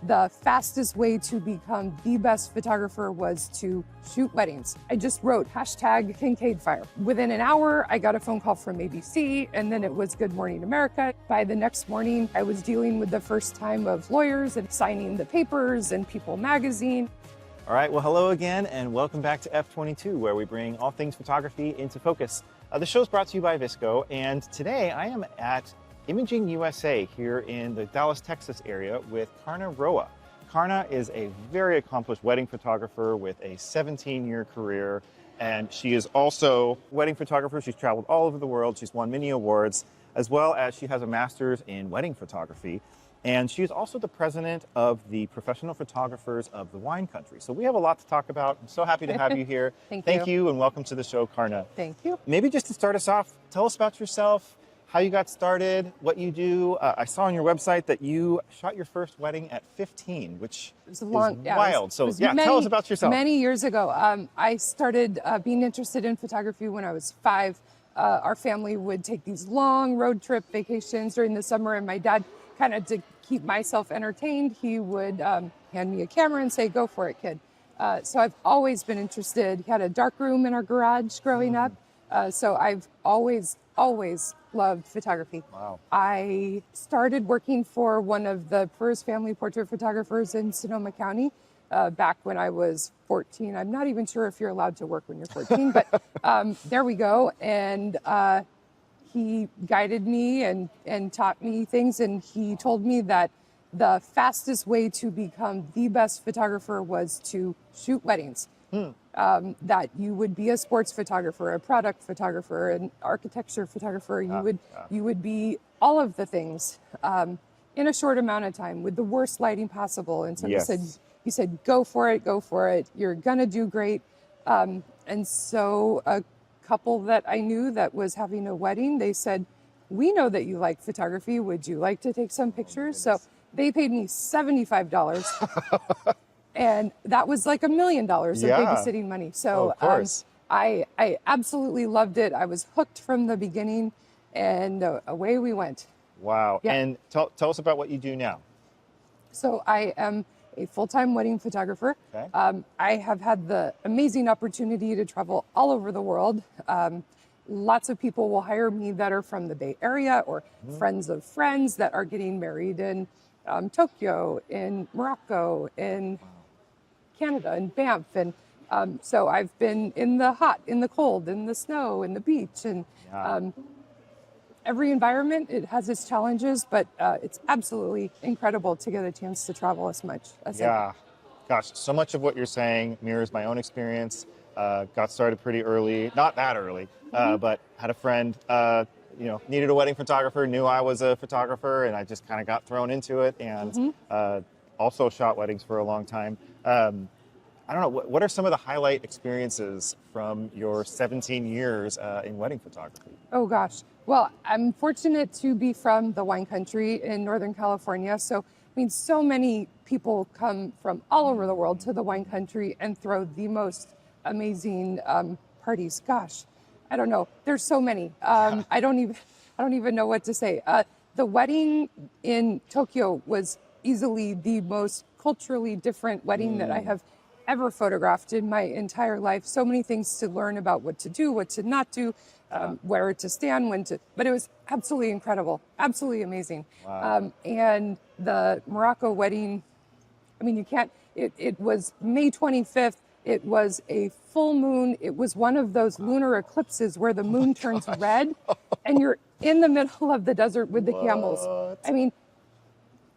the fastest way to become the best photographer was to shoot weddings. I just wrote hashtag Kincaid Fire. Within an hour, I got a phone call from ABC, and then it was Good Morning America. By the next morning, I was dealing with the first time of lawyers and signing the papers and People magazine. All right, well, hello again, and welcome back to S2.E2, where we bring all things photography into focus. The show's brought to you by VSCO, and today I am at Imaging USA here in the Dallas, Texas area with Karna Roa. Karna is a very accomplished wedding photographer with a 17-year career, and she is also a wedding photographer. She's traveled all over the world. She's won many awards, as well as she has a master's in wedding photography. And she's also the president of the Professional Photographers of the Wine Country. So we have a lot to talk about. I'm so happy to have you here. Thank you, and welcome to the show, Karna. Thank you. Maybe just to start us off, tell us about yourself, how you got started, what you do. I saw on your website that you shot your first wedding at 15, which is wild. Tell us about yourself. Many years ago, I started being interested in photography when I was 5. Our family would take these long road trip vacations during the summer, and my dad, kind of to keep myself entertained, he would hand me a camera and say, "Go for it, kid." So I've always been interested. He had a dark room in our garage growing up. So I've always loved photography. Wow. I started working for one of the first family portrait photographers in Sonoma County back when I was 14. I'm not even sure if you're allowed to work when you're 14, but there we go. And he guided me and taught me things. And he told me that the fastest way to become the best photographer was to shoot weddings. That you would be a sports photographer, a product photographer, an architecture photographer. You would be all of the things in a short amount of time with the worst lighting possible. And so he said, go for it. You're gonna do great. And so a couple that I knew that was having a wedding, they said, "We know that you like photography. Would you like to take some pictures?" So they paid me $75. And that was like $1 million of babysitting money. So I absolutely loved it. I was hooked from the beginning, and away we went. Wow. Yeah. And tell us about what you do now. So I am a full-time wedding photographer. Okay. I have had the amazing opportunity to travel all over the world. Lots of people will hire me that are from the Bay Area or friends of friends that are getting married in Tokyo, in Morocco, in Canada, in Banff. And so I've been in the hot, in the cold, in the snow, in the beach. And every environment, it has its challenges, but it's absolutely incredible to get a chance to travel as much as I do. Gosh, so much of what you're saying mirrors my own experience. Got started pretty early, not that early, but had a friend, needed a wedding photographer, knew I was a photographer, and I just kind of got thrown into it, and also shot weddings for a long time. I don't know, what are some of the highlight experiences from your 17 years in wedding photography? Oh gosh. Well, I'm fortunate to be from the wine country in Northern California. So, I mean, so many people come from all over the world to the wine country and throw the most amazing parties. Gosh, I don't know. There's so many. I don't even know what to say. The wedding in Tokyo was easily the most culturally different wedding that I have ever photographed in my entire life. So many things to learn about what to do, what to not do, where to stand, but it was absolutely incredible, absolutely amazing. Wow. And the Morocco wedding, I mean, it was May 25th. It was a full moon. It was one of those lunar eclipses where the moon turns red and you're in the middle of the desert with the camels. I mean,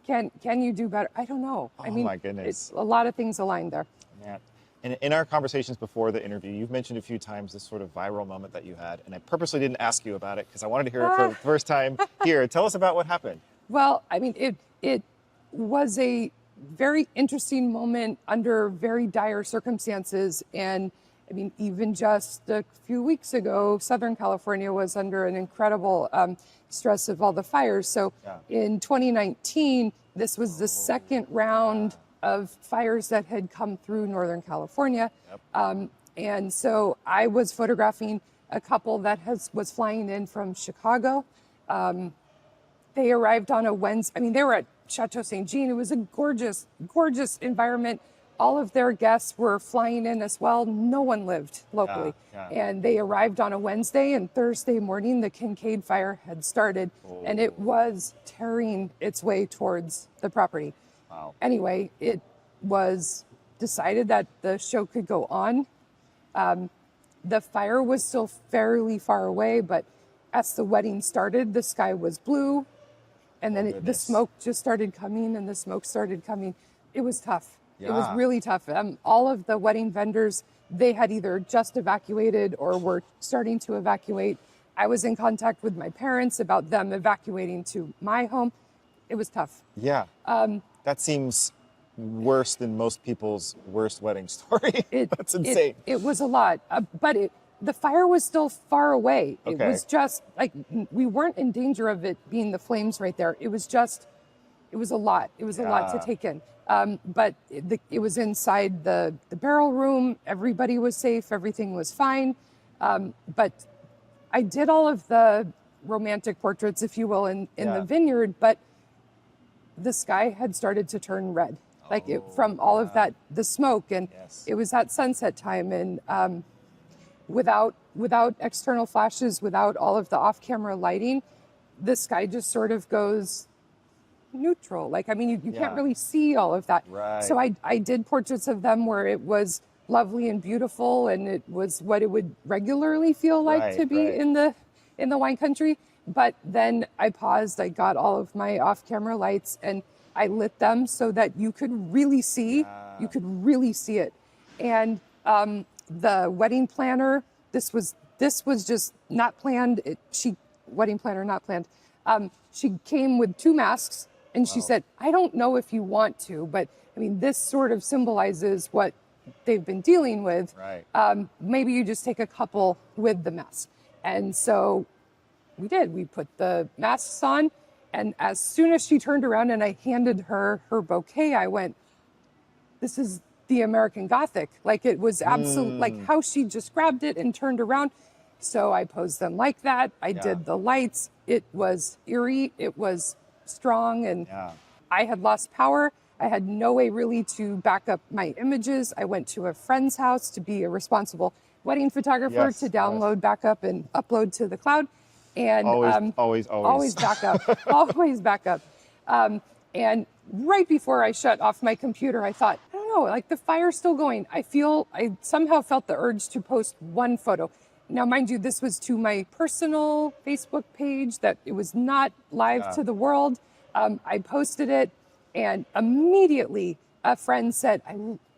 can you do better? I don't know. I mean, my goodness. It's a lot of things aligned there. Yeah. And in our conversations before the interview, you've mentioned a few times this sort of viral moment that you had, and I purposely didn't ask you about it because I wanted to hear it for the first time here. Tell us about what happened. Well, I mean, it was a very interesting moment under very dire circumstances. And I mean, even just a few weeks ago, Southern California was under an incredible stress of all the fires. So in 2019, this was the second round of fires that had come through Northern California. And so I was photographing a couple that was flying in from Chicago. They arrived on a Wednesday. I mean, they were at Chateau St. Jean. It was a gorgeous, gorgeous environment. All of their guests were flying in as well. No one lived locally. And they arrived on a Wednesday, and Thursday morning, the Kincaid fire had started, and it was tearing its way towards the property. Wow. Anyway, it was decided that the show could go on. The fire was still fairly far away, but as the wedding started, the sky was blue, and then the smoke just started coming, and the smoke started coming. It was tough. It was really tough. All of the wedding vendors, they had either just evacuated or were starting to evacuate. I was in contact with my parents about them evacuating to my home. It was tough. Yeah. That seems worse than most people's worst wedding story. That's insane. It was a lot, but the fire was still far away. It was just like, we weren't in danger of it being the flames right there. It was a lot. It was a lot to take in. But it was inside the barrel room. Everybody was safe. Everything was fine. But I did all of the romantic portraits, if you will, in the vineyard, but the sky had started to turn red, from all of that, the smoke. And it was at sunset time. And without external flashes, without all of the off-camera lighting, the sky just sort of goes neutral. You can't really see all of that. Right. So I did portraits of them where it was lovely and beautiful, and it was what it would regularly feel like to be in the wine country. But then I paused, I got all of my off-camera lights, and I lit them so that you could really see, it. And the wedding planner, this was just not planned. Wedding planner, not planned. She came with 2 masks, and she said, I don't know if you want to, but this sort of symbolizes what they've been dealing with. Right. Maybe you just take a couple with the mask. And so we did. We put the masks on, and as soon as she turned around and I handed her her bouquet, I went, this is the American Gothic. It was absolute, how she just grabbed it and turned around. So I posed them like that. I did the lights. It was eerie. It was strong, and I had lost power. I had no way really to back up my images. I went to a friend's house to be a responsible wedding photographer to download, back up, and upload to the cloud. And always back up, always back up. And right before I shut off my computer, I thought, I don't know, the fire's still going. I somehow felt the urge to post one photo. Now, mind you, this was to my personal Facebook page, that it was not live to the world. I posted it, and immediately a friend said,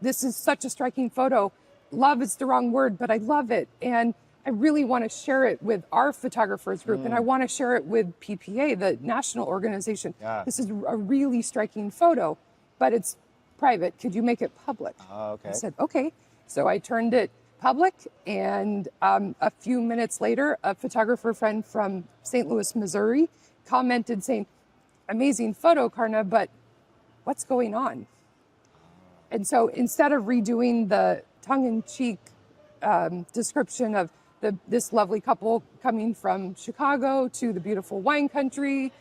this is such a striking photo. Love is the wrong word, but I love it. And I really want to share it with our photographers group, and I want to share it with PPA, the national organization. This is a really striking photo, but it's private. Could you make it public? I said, okay. So I turned it public, and a few minutes later, a photographer friend from St. Louis, Missouri, commented saying, amazing photo, Karna, but what's going on? And so instead of redoing the tongue-in-cheek description of this lovely couple coming from Chicago to the beautiful wine country,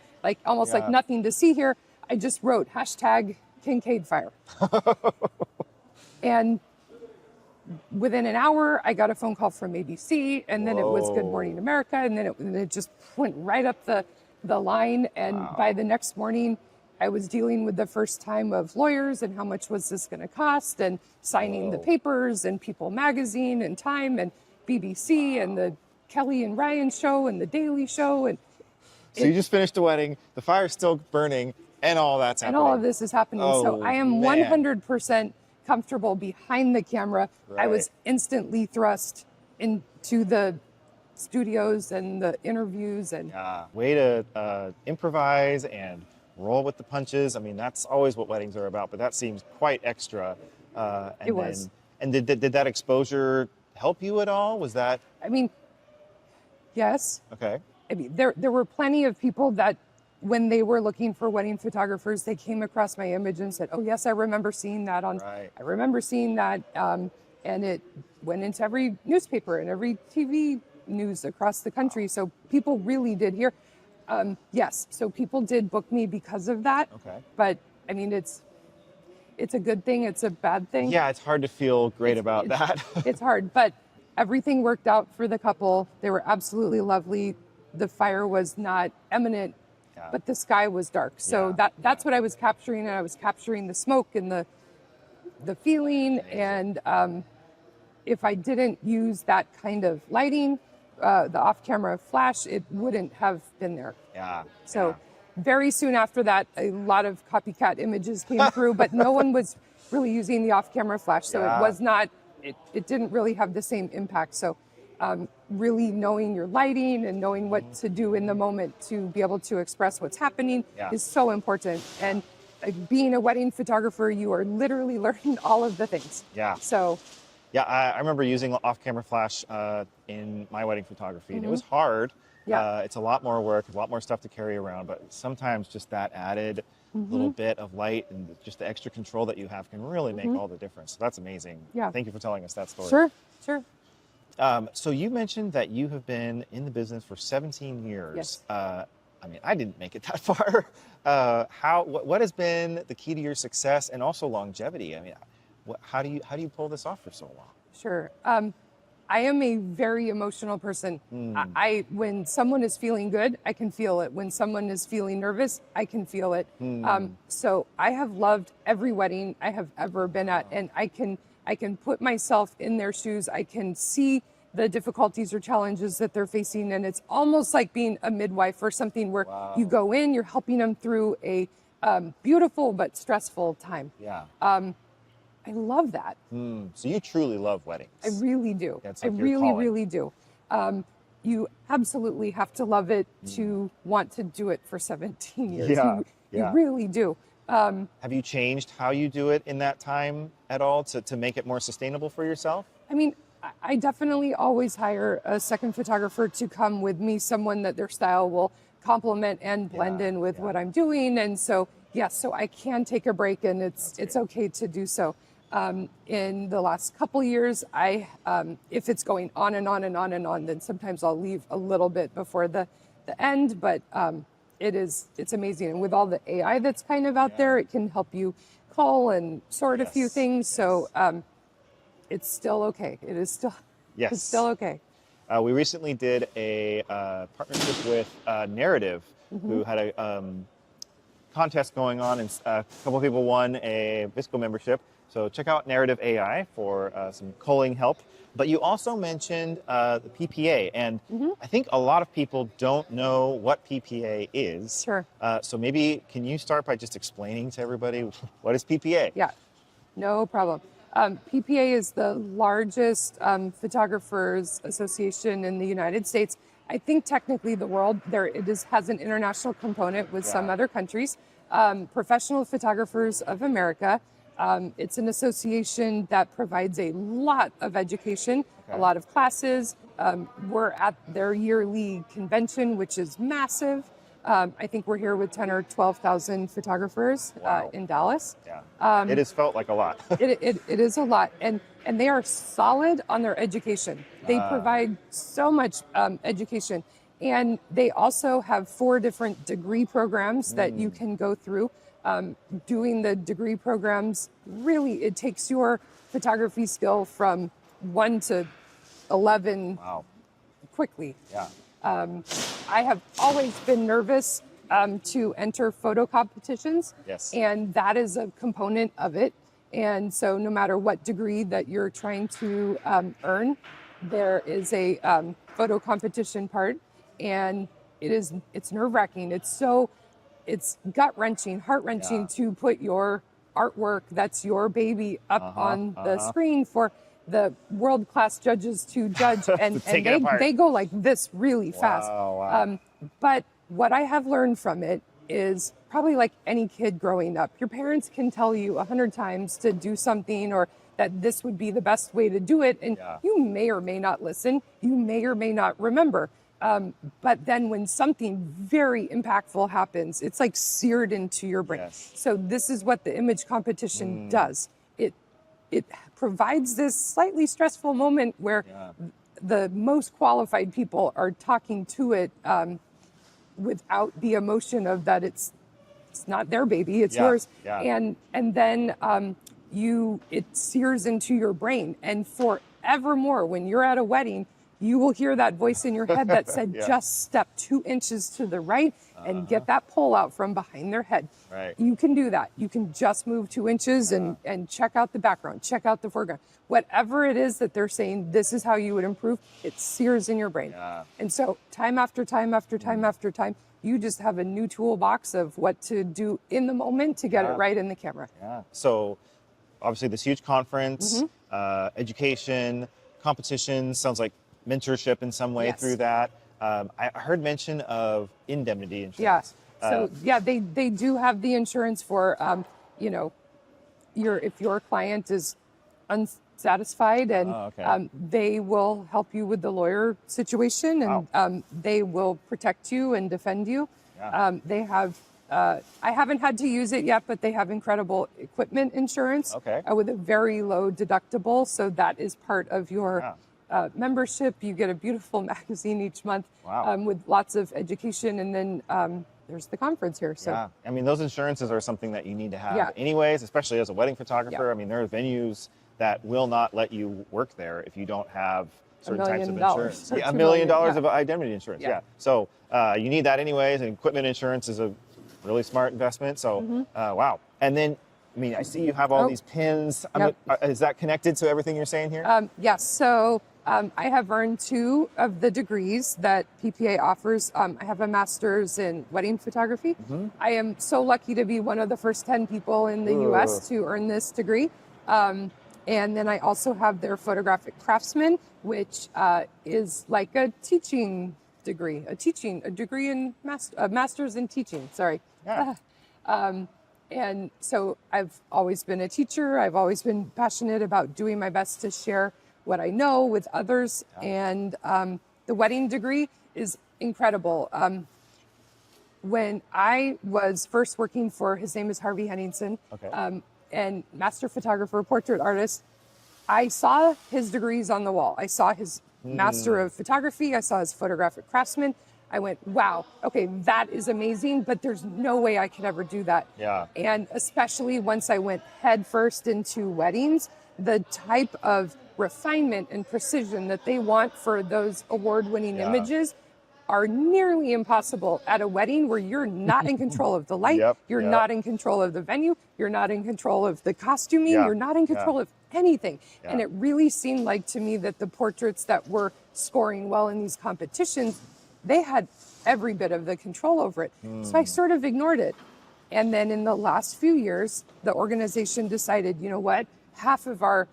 almost like nothing to see here, I just wrote #Kincaid Fire. And within an hour, I got a phone call from ABC, and then it was Good Morning America, and then it just went right up the line. And by the next morning, I was dealing with the first time of lawyers and how much was this going to cost, and signing the papers, and People Magazine and Time and BBC and the Kelly and Ryan show and the Daily Show. And so you just finished a wedding, the fire's still burning, and all that's happening. And all of this is happening. So I am 100% comfortable behind the camera. I was instantly thrust into the studios and the interviews. And way to improvise and roll with the punches. That's always what weddings are about, but that seems quite extra. It was. And did that exposure help you at all? Was that? Yes. Okay. There were plenty of people that, when they were looking for wedding photographers, they came across my image and said, oh yes, I remember seeing that I remember seeing that. And it went into every newspaper and every TV news across the country. So people really did hear. Yes, so people did book me because of that. Okay. But I mean, it's a good thing, it's a bad thing. Yeah, it's hard to feel great about that. It's hard, but everything worked out for the couple. They were absolutely lovely. The fire was not imminent, Yeah. but the sky was dark. So that's what I was capturing, and I was capturing the smoke and the feeling. Amazing. And if I didn't use that kind of lighting, the off-camera flash, it wouldn't have been there. Yeah. So very soon after that, a lot of copycat images came through, but no one was really using the off-camera flash. So it was not, it didn't really have the same impact. So really knowing your lighting and knowing what to do in the moment to be able to express what's happening is so important. And being a wedding photographer, you are literally learning all of the things. Yeah. So yeah, I remember using off-camera flash in my wedding photography, and it was hard. Yeah. It's a lot more work, a lot more stuff to carry around, but sometimes just that added little bit of light and just the extra control that you have can really make all the difference. So that's amazing. Yeah. Thank you for telling us that story. Sure. So you mentioned that you have been in the business for 17 years. Yes. I mean, I didn't make it that far. What has been the key to your success and also longevity? I mean, how do you pull this off for so long? Sure. I am a very emotional person. When someone is feeling good, I can feel it. When someone is feeling nervous, I can feel it. So I have loved every wedding I have ever been at, and I can put myself in their shoes. I can see the difficulties or challenges that they're facing, and it's almost like being a midwife or something where you go in, you're helping them through a beautiful but stressful time. Yeah. I love that. So you truly love weddings. I really do. That's I like your really, calling. really do. You absolutely have to love it to want to do it for 17 years. You really do. Have you changed how you do it in that time at all to make it more sustainable for yourself? I mean, I definitely always hire a second photographer to come with me, someone that their style will complement and blend in with what I'm doing. And so, yes, so I can take a break, and it's okay to do so. In the last couple years, if it's going on and on and on and on, then sometimes I'll leave a little bit before the end, but it's amazing. And with all the AI that's kind of out there, it can help you cull and sort a few things. So it's still okay. It's still okay. We recently did a partnership with Narrative, who had a contest going on, and a couple of people won a VSCO membership. So check out Narrative AI for some culling help. But you also mentioned the PPA, and I think a lot of people don't know what PPA is. Sure. So maybe can you start by just explaining to everybody what is PPA? Yeah, no problem. PPA is the largest photographers association in the United States. I think technically the world. Has an international component with some other countries. Professional Photographers of America. It's an association that provides a lot of education, a lot of classes. We're at their yearly convention, which is massive. I think we're here with 10 or 12,000 photographers in Dallas. Yeah, it has felt like a lot. It is a lot, and they are solid on their education. They provide so much education, and they also have 4 different degree programs that you can go through. Doing the degree programs, really, it takes your photography skill from 1 to 11 quickly. Yeah. I have always been nervous to enter photo competitions, and that is a component of it. And so no matter what degree that you're trying to earn, there is a photo competition part, and it's nerve-wracking. It's gut-wrenching, heart-wrenching to put your artwork, that's your baby, up on the screen for the world-class judges to judge, and they go like this really fast. Wow. But what I have learned from it is probably like any kid growing up. Your parents can tell you 100 times to do something, or that this would be the best way to do it, and you may or may not listen. You may or may not remember. But then when something very impactful happens, it's like seared into your brain. So this is what the image competition does. It provides this slightly stressful moment where the most qualified people are talking to it without the emotion of that it's not their baby, it's Yeah, yours. yeah. And then it sears into your brain. And forevermore, when you're at a wedding, you will hear that voice in your head that said, Yeah. just step 2 inches to the right and get that pole out from behind their head. Right. You can do that. You can just move 2 inches and check out the background, check out the foreground. Whatever it is that they're saying, this is how you would improve, it sears in your brain. Yeah. And so time after time after time after time, you just have a new toolbox of what to do in the moment to get it right in the camera. Yeah. So obviously this huge conference, education, competition, sounds like mentorship in some way Yes. through that. I heard mention of indemnity Yeah. insurance. So they do have the insurance for, if your client is unsatisfied, and okay. they will help you with the lawyer situation, and they will protect you and defend you. Yeah. They have, I haven't had to use it yet, but they have incredible equipment insurance Okay. with a very low deductible. So that is part of your membership. You get a beautiful magazine each month with lots of education, and then there's the conference here. So Yeah, I mean, those insurances are something that you need to have Yeah. anyways, especially as a wedding photographer. Yeah. I mean, there are venues that will not let you work there if you don't have certain types of $1 million insurance. or Yeah, $1 $2 million million, of indemnity insurance. Yeah. Yeah. So you need that anyways, and equipment insurance is a really smart investment. So wow. And then, I mean, I see you have all these pins. Is that connected to everything you're saying here? Yes. So I have earned 2 of the degrees that PPA offers. I have a master's in wedding photography. I am so lucky to be one of the first 10 people in the U.S. to earn this degree. And then I also have their photographic craftsman, which is like a teaching degree, a degree in master's in teaching. Sorry. Yeah. And so I've always been a teacher. I've always been passionate about doing my best to share what I know with others. And the wedding degree is incredible. When I was first working for, his name is Harvey Henningsen, and master photographer, portrait artist, I saw his degrees on the wall. I saw his master of photography. I saw his photographic craftsman. I went, wow, okay, that is amazing, but there's no way I could ever do that. Yeah. And especially once I went head first into weddings, the type of refinement and precision that they want for those award-winning images are nearly impossible at a wedding where you're not in control of the light, you're not in control of the venue, you're not in control of the costuming, you're not in control of anything. And it really seemed like to me that the portraits that were scoring well in these competitions, they had every bit of the control over it. So I sort of ignored it. And then in the last few years, the organization decided, you know what, half of our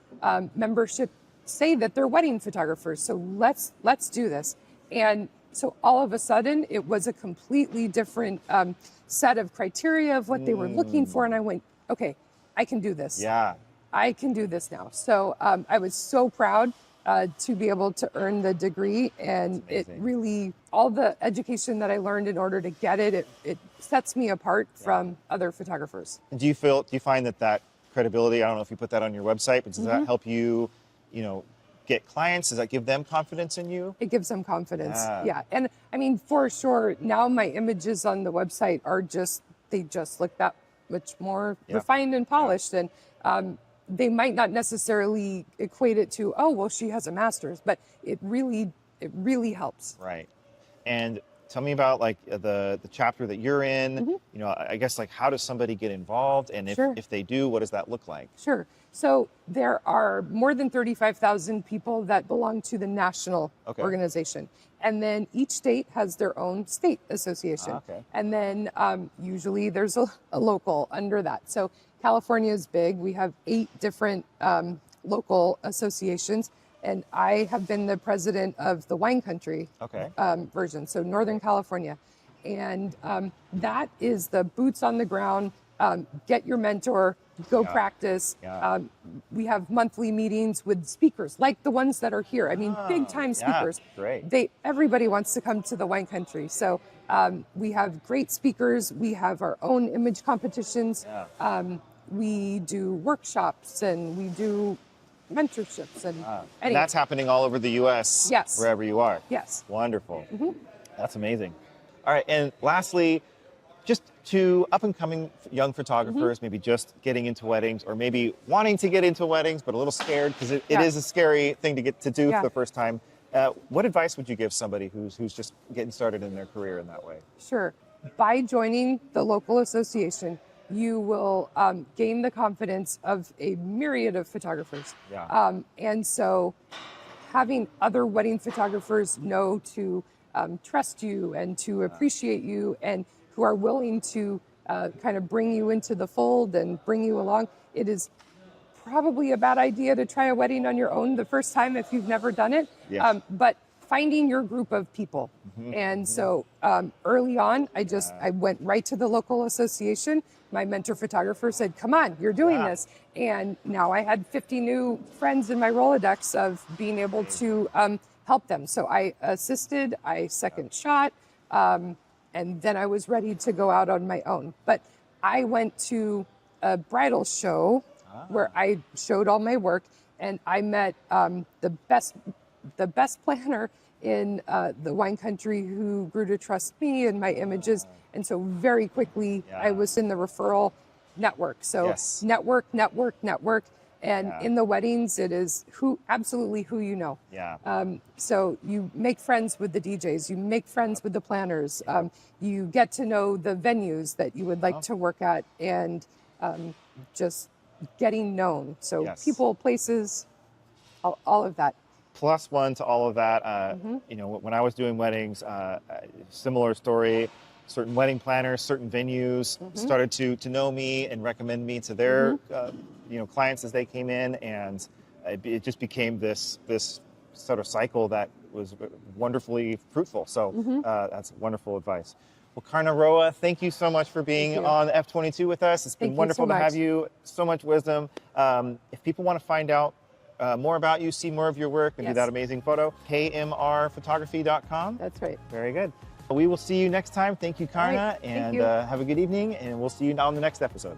membership say that they're wedding photographers. So let's do this. And so all of a sudden, it was a completely different set of criteria of what they were looking for. And I went, okay, I can do this. Yeah. I can do this now. So I was so proud to be able to earn the degree. And it really, all the education that I learned in order to get it, it sets me apart from other photographers. And do you find that credibility, I don't know if you put that on your website, but does that help you, get clients? Does that give them confidence in you? It gives them confidence. Yeah. And I mean, for sure, now my images on the website they just look that much more refined and polished. And they might not necessarily equate it to, oh, well, she has a master's, but it really helps. Right. And tell me about like the chapter that you're in. I guess like how does somebody get involved, and if they do, what does that look like? Sure. So there are more than 35,000 people that belong to the national organization, and then each state has their own state association, and then usually there's a local under that. So California is big. We have 8 different local associations. And I have been the president of the wine country version, so Northern California. And that is the boots on the ground, get your mentor, go practice. We have monthly meetings with speakers, like the ones that are here. I mean, big time speakers. Great. Everybody wants to come to the wine country. So we have great speakers. We have our own image competitions. We do workshops, and we do mentorships, and and that's happening all over the U.S. Yes. Wherever you are. Yes. Wonderful. That's amazing. All right, and lastly, just to up-and-coming young photographers, maybe just getting into weddings, or maybe wanting to get into weddings, but a little scared because it is a scary thing to get to do for the first time. What advice would you give somebody who's just getting started in their career in that way? Sure. By joining the local association, you will gain the confidence of a myriad of photographers. Yeah. And so having other wedding photographers know to trust you and to appreciate you and who are willing to kind of bring you into the fold and bring you along, it is probably a bad idea to try a wedding on your own the first time if you've never done it. Yes. But finding your group of people. And so early on, I went right to the local association. My mentor photographer said, come on, you're doing this. And now I had 50 new friends in my Rolodex of being able to help them. So I assisted, I second shot, and then I was ready to go out on my own. But I went to a bridal show where I showed all my work, and I met the best planner in the wine country who grew to trust me and my images. And so very quickly I was in the referral network. So network. And in the weddings, it is absolutely who you know. So you make friends with the DJs, you make friends with the planners, you get to know the venues that you would like to work at, and just getting known. So people, places, all of that. Plus one to all of that. You know, when I was doing weddings, similar story. Certain wedding planners, certain venues started to know me and recommend me to their clients as they came in, and it just became this sort of cycle that was wonderfully fruitful. So that's wonderful advice. Well, Karna Roa, thank you so much for being on F22 with us. It's been wonderful to have you. So much wisdom. If people want to find out more about you, see more of your work, and do that amazing photo, kmrphotography.com. That's right. Very good. We will see you next time. Thank you, Karna, and have a good evening, and we'll see you on the next episode.